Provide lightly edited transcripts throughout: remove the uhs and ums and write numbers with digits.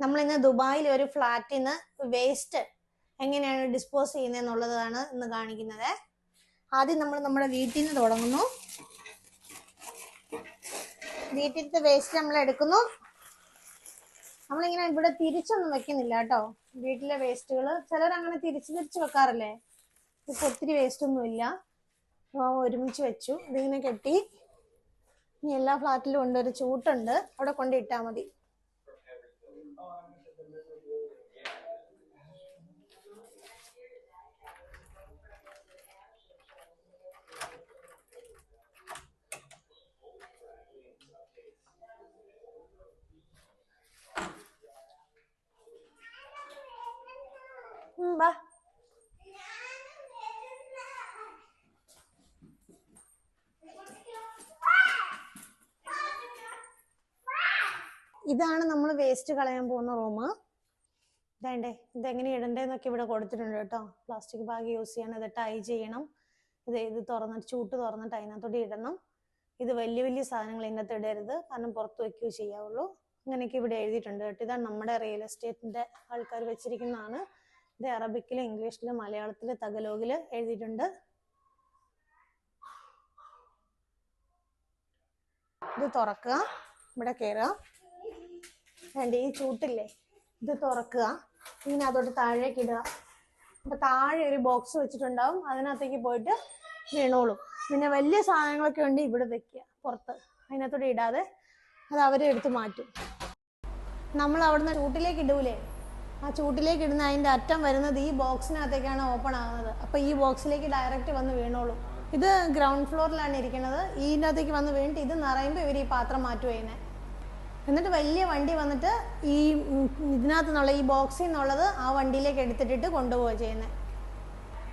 നമ്മളിന്ന് ദുബായിൽ ഒരു ഫ്ലാറ്റിൽ നിന്ന് വേസ്റ്റ് എങ്ങനെയാണ് ഡിസ്പോസ് ചെയ്യുന്നതെന്നുള്ളതാണ് ഇന്ന് കാണിക്കുന്നത്. ആദ്യം നമ്മൾ നമ്മുടെ വീട്ടിൽ നിന്ന് തുടങ്ങുന്നു. വീട്ടിലത്തെ വേസ്റ്റ് നമ്മൾ എടുക്കുന്നു. നമ്മളിങ്ങനെ ഇവിടെ തിരിച്ചൊന്നും വെക്കുന്നില്ല കേട്ടോ. വീട്ടിലെ വേസ്റ്റുകൾ ചിലരങ്ങനെ തിരിച്ച് വെക്കാറില്ലേ. ഇപ്പൊ ഒത്തിരി വേസ്റ്റ് ഒന്നും ഇല്ല, ഒരുമിച്ച് വെച്ചു. ഇതിങ്ങനെ കെട്ടി ഇനി എല്ലാ ഫ്ലാറ്റിലും ഉണ്ട് ഒരു ചൂട്ടുണ്ട്, അവിടെ കൊണ്ടിട്ടാൽ മതി. ഇതാണ് നമ്മൾ വേസ്റ്റ് കളയാൻ പോകുന്ന റൂം. ഇതേണ്ടേ, ഇതെങ്ങനെ ഇടണ്ടേന്നൊക്കെ ഇവിടെ കൊടുത്തിട്ടുണ്ട് കേട്ടോ. പ്ലാസ്റ്റിക് ബാഗ് യൂസ് ചെയ്യണം, ഇത് ടൈ ചെയ്യണം, ഇത് തുറന്നിട്ട് ചൂട്ട് തുറന്നിട്ട് അതിനകത്തോടെ ഇടണം. ഇത് വലിയ വലിയ സാധനങ്ങൾ ഇതിനകത്ത് ഇടരുത്, കാരണം പുറത്ത് വയ്ക്കുകയോ ചെയ്യാവുള്ളൂ. അങ്ങനെയൊക്കെ ഇവിടെ എഴുതിയിട്ടുണ്ട് കേട്ടോ. ഇതാണ് നമ്മുടെ റിയൽ എസ്റ്റേറ്റിന്റെ ആൾക്കാർ വെച്ചിരിക്കുന്നതാണ്. ഇത് അറബിക്കില്, ഇംഗ്ലീഷില്, മലയാളത്തില്, തഗലോഗില് എഴുതിയിട്ടുണ്ട്. ഇത് തുറക്കുക, ഇവിടെ കയറുക. വേണ്ട ഈ ചൂട്ടില്ലേ, ഇത് തുറക്കുക, ഇങ്ങനെ അതോട്ട് താഴേക്ക് ഇടുക. അപ്പൊ താഴെ ഒരു ബോക്സ് വെച്ചിട്ടുണ്ടാവും, അതിനകത്തേക്ക് പോയിട്ട് വീണോളും. പിന്നെ വലിയ സാധനങ്ങളൊക്കെ ഉണ്ട് ഇവിടെ വെക്കുക പുറത്ത്, അതിനകത്തോടെ ഇടാതെ അത് അവരെ എടുത്ത് മാറ്റും. നമ്മൾ അവിടുന്ന് ചൂട്ടിലേക്ക് ഇടൂലേ, ആ ചൂട്ടിലേക്ക് ഇടുന്ന അതിൻ്റെ അറ്റം വരുന്നത് ഈ ബോക്സിനകത്തേക്കാണ് ഓപ്പൺ ആകുന്നത്. അപ്പോൾ ഈ ബോക്സിലേക്ക് ഡയറക്റ്റ് വന്ന് വീണോളും. ഇത് ഗ്രൗണ്ട് ഫ്ലോറിലാണ് ഇരിക്കുന്നത്. ഇതിനകത്തേക്ക് വന്ന് വീണിട്ട് ഇത് നിറയുമ്പോൾ ഇവർ ഈ പാത്രം മാറ്റുകയെന്നെ. എന്നിട്ട് വലിയ വണ്ടി വന്നിട്ട് ഈ ഇതിനകത്ത് നിന്നുള്ള ഈ ബോക്സിൽ നിന്നുള്ളത് ആ വണ്ടിയിലേക്ക് എടുത്തിട്ടിട്ട് കൊണ്ടുപോവുക ചെയ്യുന്നത്.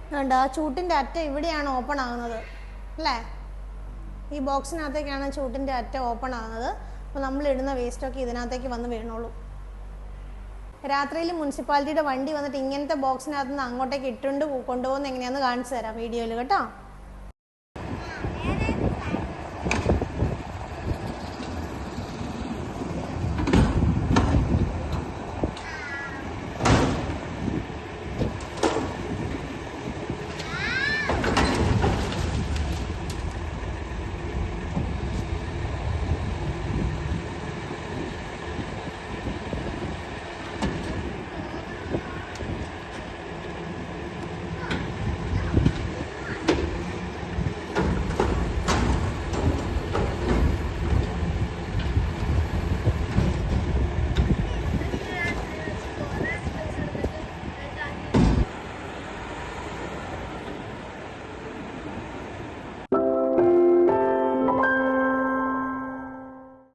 അതുകൊണ്ട് ആ ചൂട്ടിൻ്റെ അറ്റം ഇവിടെയാണ് ഓപ്പൺ ആകുന്നത് അല്ലേ. ഈ ബോക്സിനകത്തേക്കാണ് ചൂട്ടിൻ്റെ അറ്റം ഓപ്പൺ ആകുന്നത്. അപ്പോൾ നമ്മൾ ഇടുന്ന വേസ്റ്റൊക്കെ ഇതിനകത്തേക്ക് വന്ന് വീണോളൂ. രാത്രിയിൽ മുനിസിപ്പാലിറ്റിയുടെ വണ്ടി വന്നിട്ട് ഇങ്ങനത്തെ ബോക്സിനകത്ത് നിന്ന് അങ്ങോട്ടേക്ക് ഇട്ടുകൊണ്ട് കൊണ്ടുപോകുന്ന എങ്ങനെയാണെന്ന് കാണിച്ചു തരാം വീഡിയോയിൽ കേട്ടോ.